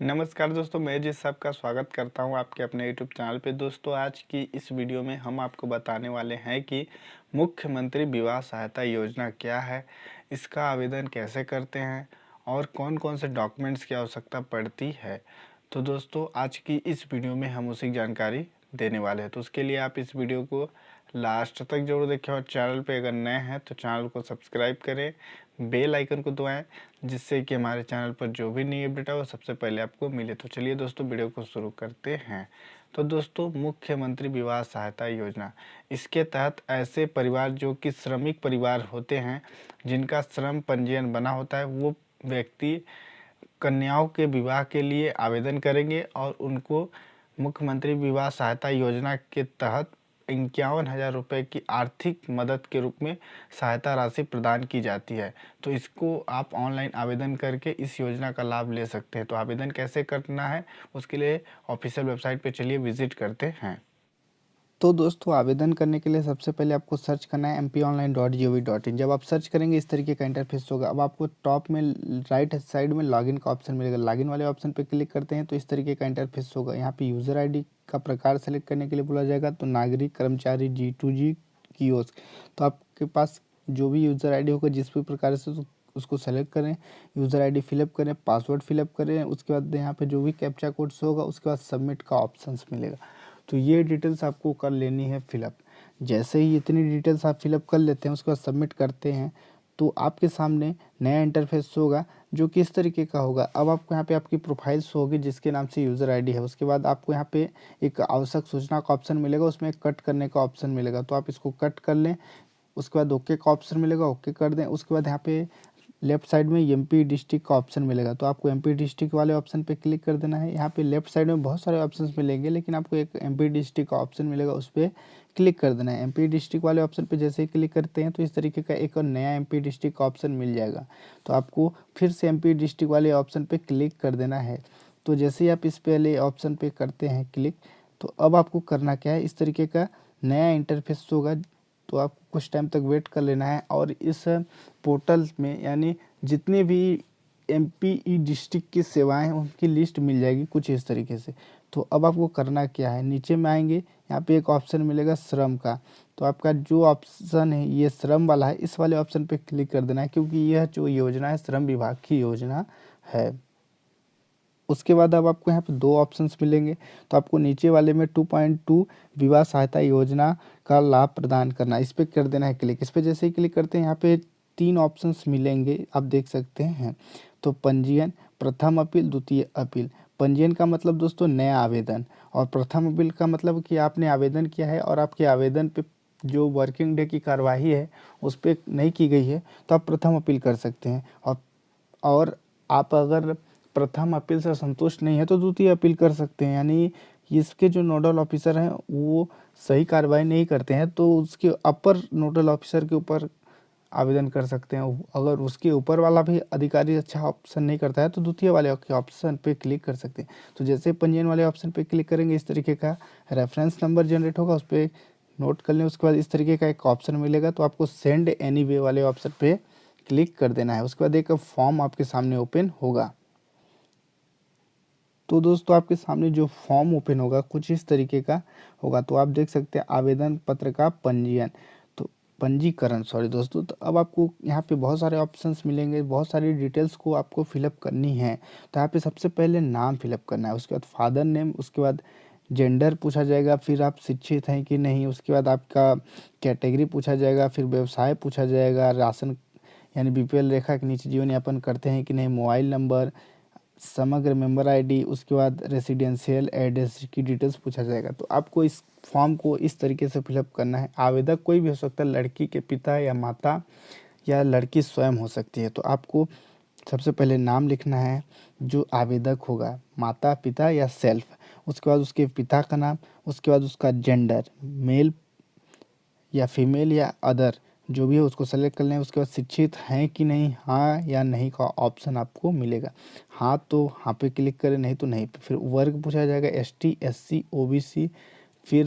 नमस्कार दोस्तों, मैं जी सबका स्वागत करता हूं आपके अपने यूट्यूब चैनल पे। दोस्तों, आज की इस वीडियो में हम आपको बताने वाले हैं कि मुख्यमंत्री विवाह सहायता योजना क्या है, इसका आवेदन कैसे करते हैं और कौन कौन से डॉक्यूमेंट्स की आवश्यकता पड़ती है। तो दोस्तों, आज की इस वीडियो में हम उसी जानकारी देने वाले हैं। तो उसके लिए आप इस वीडियो को लास्ट तक जरूर देखें और चैनल पे अगर नए हैं तो चैनल को सब्सक्राइब करें, बेल आइकन को दबाएं, जिससे कि हमारे चैनल पर जो भी नई अपडेट है वो सबसे पहले आपको मिले। तो चलिए दोस्तों, वीडियो को शुरू करते हैं। तो दोस्तों, मुख्यमंत्री विवाह सहायता योजना, इसके तहत ऐसे परिवार जो कि श्रमिक परिवार होते हैं, जिनका श्रम पंजीयन बना होता है, वो व्यक्ति कन्याओं के विवाह के लिए आवेदन करेंगे और उनको मुख्यमंत्री विवाह सहायता योजना के तहत 51,000 रुपये की आर्थिक मदद के रूप में सहायता राशि प्रदान की जाती है। तो इसको आप ऑनलाइन आवेदन करके इस योजना का लाभ ले सकते हैं। तो आवेदन कैसे करना है, उसके लिए ऑफिशियल वेबसाइट पे चलिए विजिट करते हैं। तो दोस्तों, आवेदन करने के लिए सबसे पहले आपको सर्च करना है mponline.gov.in। जब आप सर्च करेंगे इस तरीके का इंटरफेस होगा। अब आपको टॉप में राइट साइड में लॉगिन का ऑप्शन मिलेगा। लॉगिन वाले ऑप्शन पे क्लिक करते हैं तो इस तरीके का इंटरफेस होगा। यहाँ पे यूज़र आईडी का प्रकार सेलेक्ट करने के लिए बोला जाएगा, तो नागरिक, कर्मचारी, G2G, कियोस्क। तो आपके पास जो भी यूज़र आई होगा जिस भी प्रकार से उसको सेलेक्ट करें, यूज़र आई फिलअप करें, पासवर्ड फिलअप करें। उसके बाद यहाँ पे जो भी कैप्चा कोड्स होगा उसके बाद सबमिट का ऑप्शन मिलेगा। तो ये डिटेल्स आपको कर लेनी है फिलअप। जैसे ही इतनी डिटेल्स आप फिलअप कर लेते हैं उसके बाद सबमिट करते हैं तो आपके सामने नया इंटरफेस होगा जो कि इस तरीके का होगा। अब आपको यहाँ पे आपकी प्रोफाइल शो होगी जिसके नाम से यूज़र आईडी है। उसके बाद आपको यहाँ पे एक आवश्यक सूचना का ऑप्शन मिलेगा, उसमें कट करने का ऑप्शन मिलेगा, तो आप इसको कट कर लें। उसके बाद ओके का ऑप्शन मिलेगा, ओके कर दें। उसके बाद यहाँ पे लेफ्ट साइड में एमपी डिस्ट्रिक्ट का ऑप्शन मिलेगा, तो आपको एमपी डिस्ट्रिक्ट वाले ऑप्शन पे क्लिक कर देना है। यहाँ पे लेफ्ट साइड में बहुत सारे ऑप्शंस मिलेंगे, लेकिन आपको एक एमपी डिस्ट्रिक्ट का ऑप्शन मिलेगा, उस पर क्लिक कर देना है। एमपी डिस्ट्रिक्ट वाले ऑप्शन पे जैसे ही क्लिक करते हैं तो इस तरीके का एक और नया एमपी डिस्ट्रिक्ट का ऑप्शन मिल जाएगा। तो आपको फिर से एमपी डिस्ट्रिक्ट वाले ऑप्शन पे क्लिक कर देना है। तो जैसे ही आप इस पहले ऑप्शन पे करते हैं क्लिक, तो अब आपको करना क्या है, इस तरीके का नया इंटरफेस होगा। तो आपको कुछ टाइम तक वेट कर लेना है और इस पोर्टल में यानी जितने भी एमपी डिस्ट्रिक्ट की सेवाएं हैं उनकी लिस्ट मिल जाएगी कुछ इस तरीके से। तो अब आपको करना क्या है, नीचे में आएंगे, यहाँ पे एक ऑप्शन मिलेगा श्रम का। तो आपका जो ऑप्शन है ये श्रम वाला है, इस वाले ऑप्शन पे क्लिक कर देना है, क्योंकि यह जो योजना है श्रम विभाग की योजना है। उसके बाद अब आपको यहाँ पे दो ऑप्शंस मिलेंगे, तो आपको नीचे वाले में 2.2 विवाह सहायता योजना का लाभ प्रदान करना, इस पर कर देना है क्लिक। इस पर जैसे ही क्लिक करते हैं यहाँ पे तीन ऑप्शंस मिलेंगे, आप देख सकते हैं। तो पंजीयन, प्रथम अपील, द्वितीय अपील। पंजीयन का मतलब दोस्तों नया आवेदन, और प्रथम अपील का मतलब कि आपने आवेदन किया है और आपके आवेदन पे जो वर्किंग डे की कार्यवाही है उस पर नहीं की गई है तो आप प्रथम अपील कर सकते हैं। और आप अगर प्रथम अपील से संतुष्ट नहीं है तो द्वितीय अपील कर सकते हैं। यानी इसके जो नोडल ऑफिसर हैं वो सही कार्रवाई नहीं करते हैं तो उसके अपर नोडल ऑफिसर के ऊपर आवेदन कर सकते हैं। अगर उसके ऊपर वाला भी अधिकारी अच्छा ऑप्शन नहीं करता है तो द्वितीय वाले के ऑप्शन पे क्लिक कर सकते हैं। तो जैसे पंजीयन वाले ऑप्शन पे क्लिक करेंगे इस तरीके का रेफरेंस नंबर जनरेट होगा, उस पर नोट कर लें। उसके बाद इस तरीके का एक ऑप्शन मिलेगा, तो आपको सेंड एनीवे वाले ऑप्शन पे क्लिक कर देना है। उसके बाद एक फॉर्म आपके सामने ओपन होगा। तो दोस्तों, आपके सामने जो फॉर्म ओपन होगा कुछ इस तरीके का होगा। तो आप देख सकते हैं आवेदन पत्र का पंजीयन, तो पंजीकरण सॉरी दोस्तों। तो अब आपको यहाँ पे बहुत सारे ऑप्शंस मिलेंगे, बहुत सारी डिटेल्स को आपको फिलअप करनी है। तो यहाँ पे सबसे पहले नाम फिलअप करना है, उसके बाद फादर नेम, उसके बाद जेंडर पूछा जाएगा, फिर आप शिक्षित हैं कि नहीं, उसके बाद आपका कैटेगरी पूछा जाएगा, फिर व्यवसाय पूछा जाएगा, राशन यानी बीपीएल रेखा के नीचे जीवन यापन करते हैं कि नहीं, मोबाइल नंबर, समग्र मेंबर आईडी, उसके बाद रेसिडेंशियल एड्रेस की डिटेल्स पूछा जाएगा। तो आपको इस फॉर्म को इस तरीके से फिलअप करना है। आवेदक कोई भी हो सकता है, लड़की के पिता या माता या लड़की स्वयं हो सकती है। तो आपको सबसे पहले नाम लिखना है जो आवेदक होगा, माता पिता या सेल्फ। उसके बाद उसके पिता का नाम, उसके बाद उसका जेंडर, मेल या फीमेल या अदर जो भी है उसको सेलेक्ट कर लें। उसके बाद शिक्षित हैं कि नहीं, हाँ या नहीं का ऑप्शन आपको मिलेगा। हाँ तो हाँ पे क्लिक करें, नहीं तो नहीं पे। फिर वर्ग पूछा जाएगा, एसटी, एससी, ओबीसी, फिर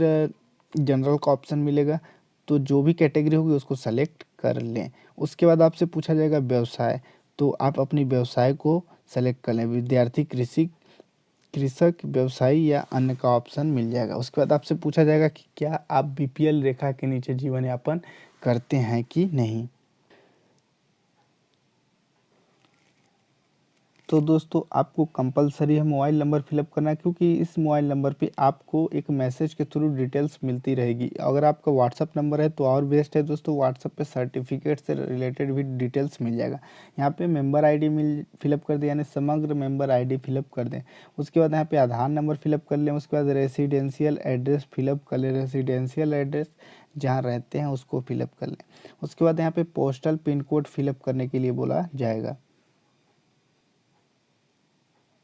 जनरल का ऑप्शन मिलेगा। तो जो भी कैटेगरी होगी उसको सेलेक्ट कर लें। उसके बाद आपसे पूछा जाएगा व्यवसाय, तो आप अपनी व्यवसाय को सेलेक्ट कर लें। विद्यार्थी, कृषि, कृषक, व्यवसायी या अन्य का ऑप्शन मिल जाएगा। उसके बाद आपसे पूछा जाएगा कि क्या आप बीपीएल रेखा के नीचे जीवन यापन करते हैं कि नहीं। तो दोस्तों आपको कंपलसरी है मोबाइल नंबर फिलअप करना, क्योंकि इस मोबाइल नंबर पे आपको एक मैसेज के थ्रू डिटेल्स मिलती रहेगी। अगर आपका व्हाट्सअप नंबर है तो और बेस्ट है दोस्तों, व्हाट्सअप पे सर्टिफिकेट से रिलेटेड भी डिटेल्स मिल जाएगा। यहाँ पे मेंबर आईडी फिलअप कर दें, यानी समग्र मेंबर आईडी फिलअप कर दें। उसके बाद यहाँ पे आधार नंबर फिलअप कर लें। उसके बाद रेसिडेंशियल एड्रेस फिलअप कर लें, रेसिडेंशियल एड्रेस जहाँ रहते हैं उसको फिलअप कर लें। उसके बाद यहाँ पे पोस्टल पिन कोड फिलअप करने के लिए बोला जाएगा।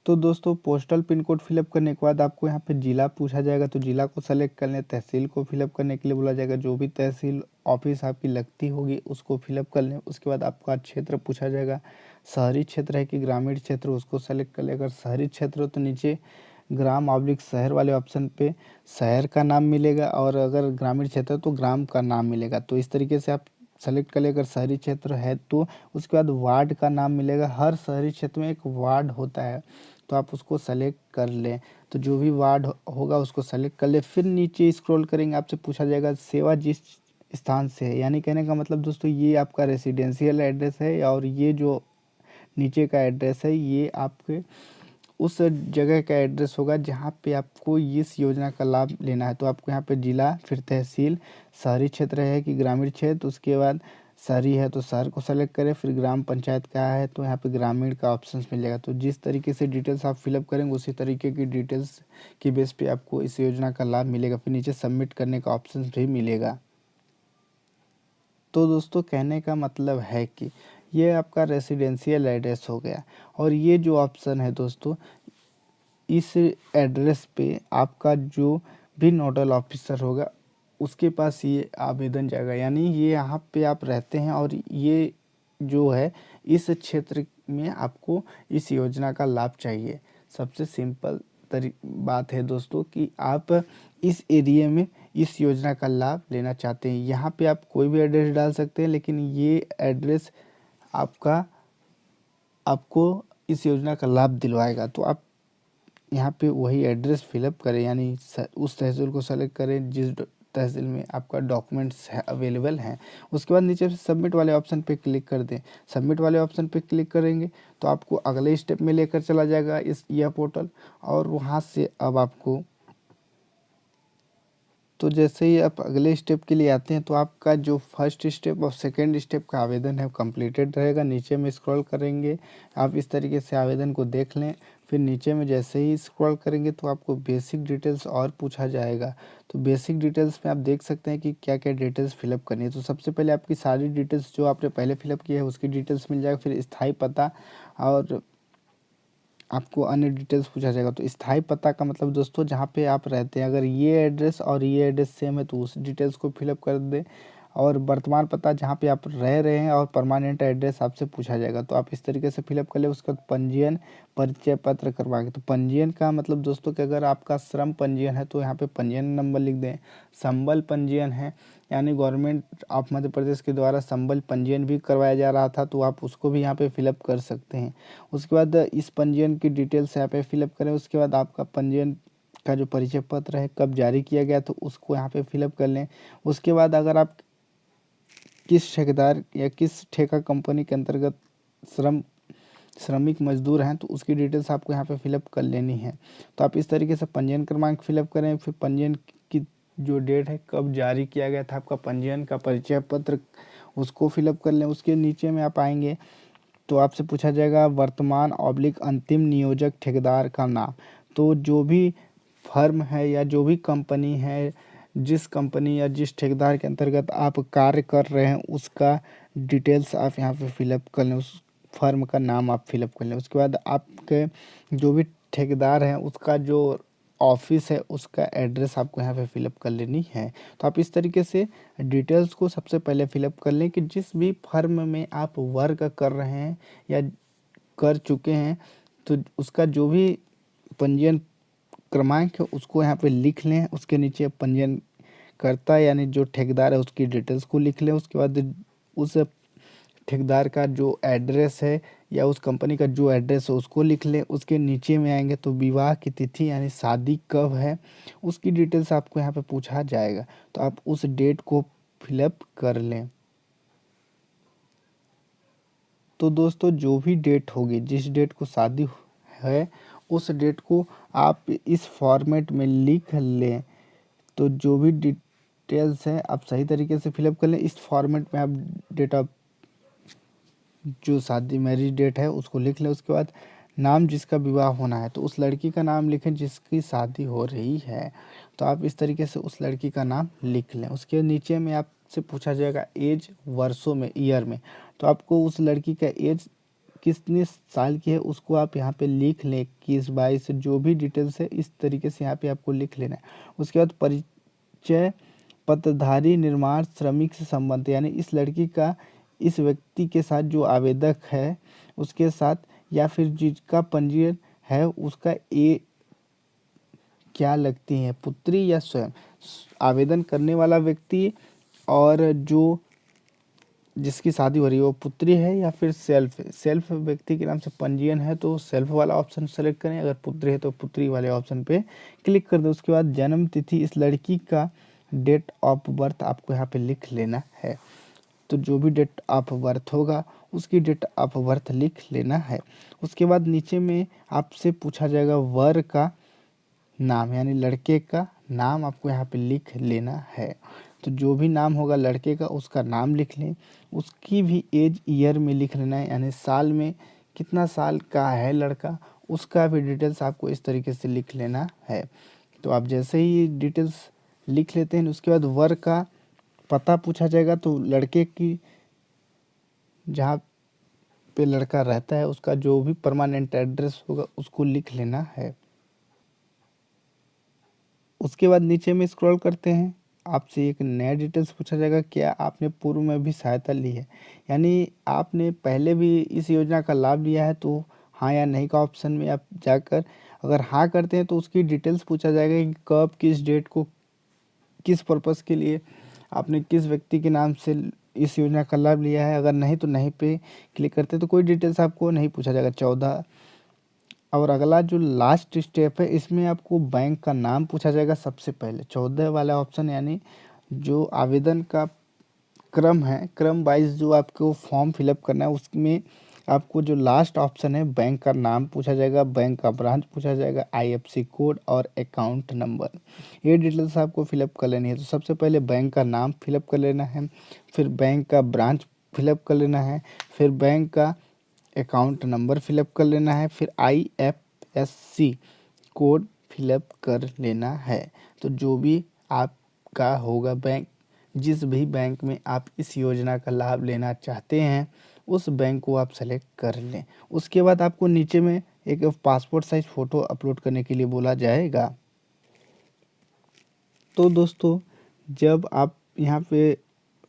तो दोस्तों पोस्टल पिन कोड फिलअप करने के बाद आपको यहाँ पे ज़िला पूछा जाएगा, तो ज़िला को सेलेक्ट कर लें। तहसील को फिलअप करने के लिए बोला जाएगा, जो भी तहसील ऑफिस आपकी लगती होगी उसको फिलअप कर लें। उसके बाद आपका क्षेत्र पूछा जाएगा, शहरी क्षेत्र है कि ग्रामीण क्षेत्र, उसको सेलेक्ट कर लें। अगर शहरी क्षेत्र हो तो नीचे ग्राम/शहर वाले ऑप्शन पे शहर का नाम मिलेगा, और अगर ग्रामीण क्षेत्र है तो ग्राम का नाम मिलेगा। तो इस तरीके से आप सेलेक्ट कर ले। अगर शहरी क्षेत्र है तो उसके बाद वार्ड का नाम मिलेगा। हर शहरी क्षेत्र में एक वार्ड होता है, तो आप उसको सेलेक्ट कर लें। तो जो भी वार्ड होगा उसको सेलेक्ट कर ले। फिर नीचे स्क्रॉल करेंगे, आपसे पूछा जाएगा सेवा जिस स्थान से है, यानी कहने का मतलब दोस्तों ये आपका रेसिडेंशियल एड्रेस है, और ये जो नीचे का एड्रेस है ये आपके उस जगह का एड्रेस होगा जहाँ पे आपको इस योजना का लाभ लेना है। तो आपको यहाँ पे जिला, फिर तहसील, शहरी क्षेत्र है कि ग्रामीण क्षेत्र, उसके बाद शहरी है तो शहर को सेलेक्ट करें। फिर ग्राम पंचायत का है तो यहाँ पे ग्रामीण का ऑप्शन मिलेगा। तो जिस तरीके से डिटेल्स आप फिलअप करेंगे उसी तरीके की डिटेल्स की बेस पे आपको इस योजना का लाभ मिलेगा। फिर नीचे सबमिट करने का ऑप्शन भी मिलेगा। तो दोस्तों कहने का मतलब है कि ये आपका रेसिडेंशियल एड्रेस हो गया, और ये जो ऑप्शन है दोस्तों, इस एड्रेस पे आपका जो भी नोडल ऑफिसर होगा उसके पास ये आवेदन जाएगा। यानी ये यहाँ पे आप रहते हैं और ये जो है इस क्षेत्र में आपको इस योजना का लाभ चाहिए। सबसे सिंपल बात है दोस्तों कि आप इस एरिया में इस योजना का लाभ लेना चाहते हैं। यहाँ पे आप कोई भी एड्रेस डाल सकते हैं, लेकिन ये एड्रेस आपको इस योजना का लाभ दिलवाएगा। तो आप यहाँ पे वही एड्रेस फिलअप करें, यानी उस तहसील को सेलेक्ट करें जिस तहसील में आपका डॉक्यूमेंट्स है अवेलेबल हैं। उसके बाद नीचे से सबमिट वाले ऑप्शन पे क्लिक कर दें। सबमिट वाले ऑप्शन पे क्लिक करेंगे तो आपको अगले स्टेप में लेकर चला जाएगा यह पोर्टल, और वहाँ से अब आपको, तो जैसे ही आप अगले स्टेप के लिए आते हैं तो आपका जो फर्स्ट स्टेप और सेकंड स्टेप का आवेदन है कंप्लीटेड रहेगा। नीचे में स्क्रॉल करेंगे, आप इस तरीके से आवेदन को देख लें। फिर नीचे में जैसे ही स्क्रॉल करेंगे तो आपको बेसिक डिटेल्स और पूछा जाएगा। तो बेसिक डिटेल्स में आप देख सकते हैं कि क्या क्या डिटेल्स फिलअप करनी है। तो सबसे पहले आपकी सारी डिटेल्स जो आपने पहले फिलअप की है उसकी डिटेल्स मिल जाएगा। फिर स्थायी पता और आपको अन्य डिटेल्स पूछा जाएगा। तो स्थायी पता का मतलब दोस्तों जहाँ पे आप रहते हैं, अगर ये एड्रेस और ये एड्रेस सेम है तो उस डिटेल्स को फिलअप कर दें। और वर्तमान पता जहाँ पे आप रह रहे हैं, और परमानेंट एड्रेस आपसे पूछा जाएगा, तो आप इस तरीके से फिलअप कर ले। उसके बाद पंजीयन परिचय पत्र करवा के, तो पंजीयन का मतलब दोस्तों कि अगर आपका श्रम पंजीयन है तो यहाँ पे पंजीयन नंबर लिख दें। संबल पंजीयन है, यानी गवर्नमेंट ऑफ मध्य प्रदेश के द्वारा संबल पंजीयन भी करवाया जा रहा था, तो आप उसको भी यहाँ पे फिलअप कर सकते हैं। उसके बाद इस पंजीयन की डिटेल्स यहाँ पे फिलअप करें। उसके बाद आपका पंजीयन का जो परिचय पत्र है कब जारी किया गया तो उसको यहाँ पे फिलअप कर लें। उसके बाद अगर आप किस ठेकेदार या किस ठेका कंपनी के अंतर्गत श्रमिक मजदूर हैं तो उसकी डिटेल्स आपको यहाँ पे फिलअप कर लेनी है। तो आप इस तरीके से पंजीयन क्रमांक फिलअप करें। फिर पंजीयन की जो डेट है कब जारी किया गया था आपका पंजीयन का परिचय पत्र, उसको फिलअप कर लें। उसके नीचे में आप आएंगे तो आपसे पूछा जाएगा वर्तमान/अंतिम नियोजक ठेकेदार का नाम। तो जो भी फर्म है या जो भी कंपनी है, जिस कंपनी या जिस ठेकेदार के अंतर्गत आप कार्य कर रहे हैं उसका डिटेल्स आप यहाँ पे फिलअप कर लें। उस फर्म का नाम आप फिलअप कर लें। उसके बाद आपके जो भी ठेकेदार हैं उसका जो ऑफिस है उसका एड्रेस आपको यहाँ पे फिलअप कर लेनी है। तो आप इस तरीके से डिटेल्स को सबसे पहले फिलअप कर लें कि जिस भी फर्म में आप वर्क कर रहे हैं या कर चुके हैं तो उसका जो भी पंजीयन क्रमांक है उसको यहाँ पे लिख लें। उसके नीचे पंजीयन करता यानी जो ठेकेदार है उसकी डिटेल्स को लिख लें। उसके बाद उस ठेकेदार का जो एड्रेस है या उस कंपनी का जो एड्रेस है उसको लिख लें। उसके नीचे में आएंगे तो विवाह की तिथि यानी शादी कब है उसकी डिटेल्स आपको यहाँ पे पूछा जाएगा, तो आप उस डेट को फिलअप कर लें। तो दोस्तों जो भी डेट होगी, जिस डेट को शादी है उस डेट को आप इस फॉर्मेट में लिख लें। तो जो भी डिटेल्स हैं आप सही तरीके से फिलअप कर लें। इस फॉर्मेट में आप डेट ऑफ जो शादी मैरिज डेट है उसको लिख लें। उसके बाद नाम जिसका विवाह होना है तो उस लड़की का नाम लिखें जिसकी शादी हो रही है, तो आप इस तरीके से उस लड़की का नाम लिख लें। उसके नीचे में आपसे पूछा जाएगा एज वर्षों में, ईयर में, तो आपको उस लड़की का एज कितने साल की है उसको आप यहाँ पे लिख लें, 21-22 जो भी डिटेल्स है इस तरीके से यहाँ पे आपको लिख लेना है। उसके बाद परिचय पत्रधारी निर्माण श्रमिक से संबंध यानी इस लड़की का इस व्यक्ति के साथ जो आवेदक है उसके साथ या फिर जिसका पंजीयन है उसका ए क्या लगती है, पुत्री या स्वयं, आवेदन करने वाला व्यक्ति और जो जिसकी शादी हो रही है वो पुत्री है या फिर सेल्फ व्यक्ति के नाम से पंजीयन है तो सेल्फ वाला ऑप्शन सेलेक्ट करें, अगर पुत्री है तो पुत्री वाले ऑप्शन पे क्लिक कर दें। उसके बाद जन्म तिथि इस लड़की का डेट ऑफ बर्थ आपको यहाँ पे लिख लेना है, तो जो भी डेट ऑफ बर्थ होगा उसकी डेट ऑफ बर्थ लिख लेना है। उसके बाद नीचे में आपसे पूछा जाएगा वर का नाम यानी लड़के का नाम आपको यहाँ पे लिख लेना है, तो जो भी नाम होगा लड़के का उसका नाम लिख लें। उसकी भी एज ईयर में लिख लेना है यानी साल में कितना साल का है लड़का उसका भी डिटेल्स आपको इस तरीके से लिख लेना है। तो आप जैसे ही डिटेल्स लिख लेते हैं उसके बाद वर का पता पूछा जाएगा, तो लड़के की जहाँ पे लड़का रहता है उसका जो भी परमानेंट एड्रेस होगा उसको लिख लेना है। उसके बाद नीचे में स्क्रॉल करते हैं, आपसे एक नया डिटेल्स पूछा जाएगा क्या आपने पूर्व में भी सहायता ली है, यानी आपने पहले भी इस योजना का लाभ लिया है, तो हाँ या नहीं का ऑप्शन में आप जाकर अगर हाँ करते हैं तो उसकी डिटेल्स पूछा जाएगा कि कब किस डेट को किस पर्पज़ के लिए आपने किस व्यक्ति के नाम से इस योजना का लाभ लिया है। अगर नहीं तो नहीं पे क्लिक करते तो कोई डिटेल्स आपको नहीं पूछा जाएगा। 14 और अगला जो लास्ट स्टेप है इसमें आपको बैंक का नाम पूछा जाएगा सबसे पहले, 14 वाला ऑप्शन यानी जो आवेदन का क्रम है, क्रम वाइज जो आपको फॉर्म फिलअप करना है उसमें आपको जो लास्ट ऑप्शन है बैंक का नाम पूछा जाएगा, बैंक का ब्रांच पूछा जाएगा, आईएफएससी कोड और अकाउंट नंबर, ये डिटेल्स आपको फिलअप कर लेनी है। तो सबसे पहले बैंक का नाम फिलअप कर लेना है, फिर बैंक का ब्रांच फिलअप कर लेना है, फिर बैंक का अकाउंट नंबर फिलअप कर लेना है, फिर आईएफएससी कोड फिलअप कर लेना है। तो जो भी आपका होगा बैंक, जिस भी बैंक में आप इस योजना का लाभ लेना चाहते हैं उस बैंक को आप सेलेक्ट कर लें। उसके बाद आपको नीचे में एक पासपोर्ट साइज फ़ोटो अपलोड करने के लिए बोला जाएगा। तो दोस्तों जब आप यहाँ पे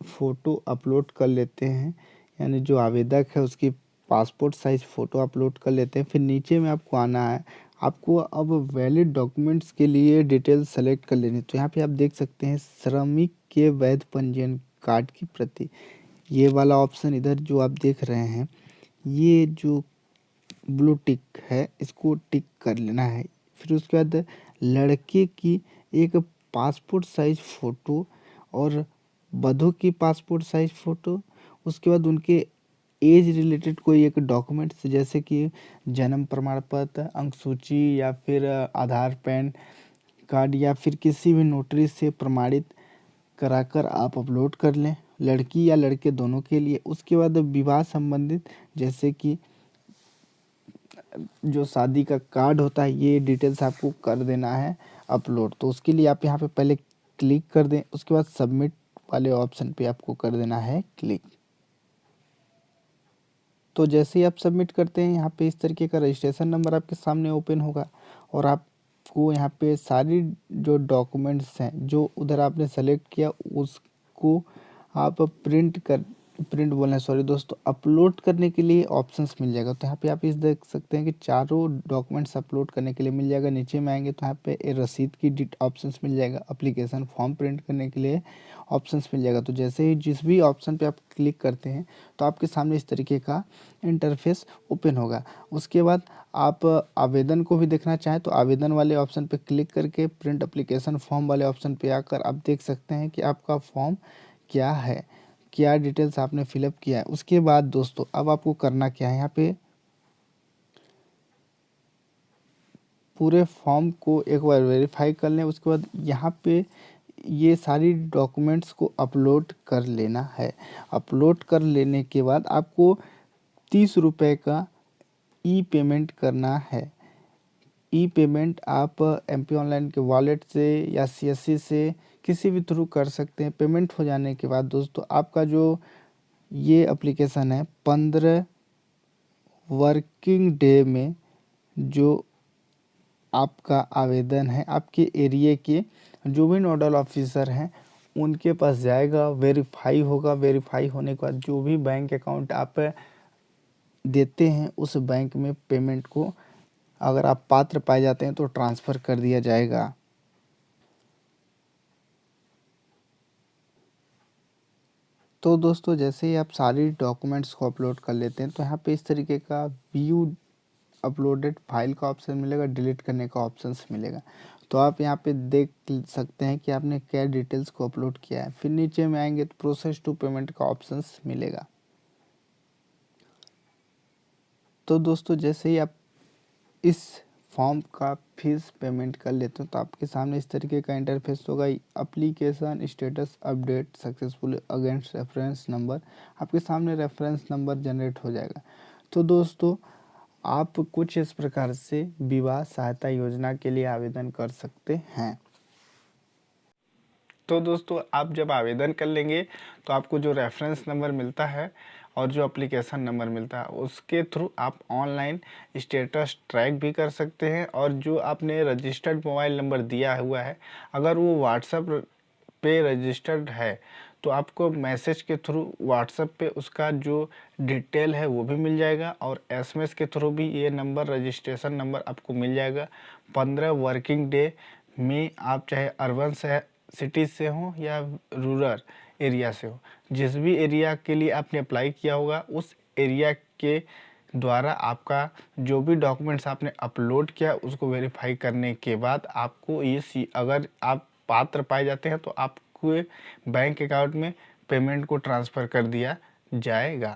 फ़ोटो अपलोड कर लेते हैं यानी जो आवेदक है उसकी पासपोर्ट साइज़ फ़ोटो अपलोड कर लेते हैं, फिर नीचे में आपको आना है, आपको अब वैलिड डॉक्यूमेंट्स के लिए डिटेल सेलेक्ट कर लेनी। तो यहाँ पे आप देख सकते हैं श्रमिक के वैध पंजीयन कार्ड की प्रति, ये वाला ऑप्शन इधर जो आप देख रहे हैं ये जो ब्लू टिक है इसको टिक कर लेना है। फिर उसके बाद लड़के की एक पासपोर्ट साइज़ फ़ोटो और वधू की पासपोर्ट साइज़ फ़ोटो, उसके बाद उनके एज रिलेटेड कोई एक डॉक्यूमेंट्स जैसे कि जन्म प्रमाण पत्र, अंक सूची या फिर आधार पैन कार्ड या फिर किसी भी नोटरी से प्रमाणित कराकर आप अपलोड कर लें, लड़की या लड़के दोनों के लिए। उसके बाद विवाह संबंधित जैसे कि जो शादी का कार्ड होता है ये डिटेल्स आपको कर देना है अपलोड, तो उसके लिए आप यहाँ पे पहले क्लिक कर दें। उसके बाद सबमिट वाले ऑप्शन पे आपको कर देना है क्लिक। तो जैसे ही आप सबमिट करते हैं यहाँ पे इस तरीके का रजिस्ट्रेशन नंबर आपके सामने ओपन होगा और आपको यहाँ पे सारी जो डॉक्यूमेंट्स हैं जो उधर आपने सेलेक्ट किया उसको आप प्रिंट कर प्रिंट बोलना है, सॉरी दोस्तों, अपलोड करने के लिए ऑप्शंस मिल जाएगा। तो यहाँ पे आप इस देख सकते हैं कि चारों डॉक्यूमेंट्स अपलोड करने के लिए मिल जाएगा। नीचे में आएंगे तो यहाँ पे रसीद की डिट ऑप्शंस मिल जाएगा। एप्लीकेशन फॉर्म प्रिंट करने के लिए ऑप्शंस मिल जाएगा। तो जैसे ही जिस भी ऑप्शन पे आप क्लिक करते हैं तो आपके सामने इस तरीके का इंटरफेस ओपन होगा। उसके बाद आप आवेदन को भी देखना चाहें तो आवेदन वाले ऑप्शन पे क्लिक करके प्रिंट एप्लीकेशन फॉर्म वाले ऑप्शन पे आकर आप देख सकते हैं कि आपका फॉर्म क्या है, क्या डिटेल्स आपने फिलअप किया है। उसके बाद दोस्तों अब आपको करना क्या है, यहाँ पे पूरे फॉर्म को एक बार वेरीफाई कर लें। उसके बाद यहाँ पे ये सारी डॉक्यूमेंट्स को अपलोड कर लेना है। अपलोड कर लेने के बाद आपको 30 रुपये का ई पेमेंट करना है। ई पेमेंट आप एमपी ऑनलाइन के वॉलेट से या सीएससी से किसी भी थ्रू कर सकते हैं। पेमेंट हो जाने के बाद दोस्तों आपका जो ये एप्लीकेशन है 15 वर्किंग डे में जो आपका आवेदन है आपके एरिया के जो भी नोडल ऑफिसर हैं उनके पास जाएगा, वेरीफाई होगा। वेरीफाई होने के बाद जो भी बैंक अकाउंट आप देते हैं उस बैंक में पेमेंट को अगर आप पात्र पाए जाते हैं तो ट्रांसफ़र कर दिया जाएगा। तो दोस्तों जैसे ही आप सारी डॉक्यूमेंट्स को अपलोड कर लेते हैं तो यहाँ पे इस तरीके का व्यू अपलोडेड फाइल का ऑप्शन मिलेगा, डिलीट करने का ऑप्शंस मिलेगा। तो आप यहाँ पे देख सकते हैं कि आपने क्या डिटेल्स को अपलोड किया है। फिर नीचे में आएंगे तो प्रोसेस टू पेमेंट का ऑप्शंस मिलेगा। तो दोस्तों जैसे ही आप इस फॉर्म का फीस पेमेंट कर लेते हो तो आपके सामने इस तरीके का इंटरफेस होगा। Application status update successful against reference number, आपके सामने रेफरेंस नंबर जनरेट हो जाएगा। तो दोस्तों आप कुछ इस प्रकार से विवाह सहायता योजना के लिए आवेदन कर सकते हैं। तो दोस्तों आप जब आवेदन कर लेंगे तो आपको जो रेफरेंस नंबर मिलता है और जो एप्लीकेशन नंबर मिलता है उसके थ्रू आप ऑनलाइन स्टेटस ट्रैक भी कर सकते हैं। और जो आपने रजिस्टर्ड मोबाइल नंबर दिया हुआ है अगर वो व्हाट्सएप पे रजिस्टर्ड है तो आपको मैसेज के थ्रू व्हाट्सएप पे उसका जो डिटेल है वो भी मिल जाएगा और एसएमएस के थ्रू भी ये नंबर रजिस्ट्रेशन नंबर आपको मिल जाएगा। 15 वर्किंग डे में आप चाहे अर्बन से सिटीज़ से हो या रूरल एरिया से हो, जिस भी एरिया के लिए आपने अप्लाई किया होगा उस एरिया के द्वारा आपका जो भी डॉक्यूमेंट्स आपने अपलोड किया उसको वेरीफाई करने के बाद आपको ये अगर आप पात्र पाए जाते हैं तो आपको बैंक अकाउंट में पेमेंट को ट्रांसफ़र कर दिया जाएगा।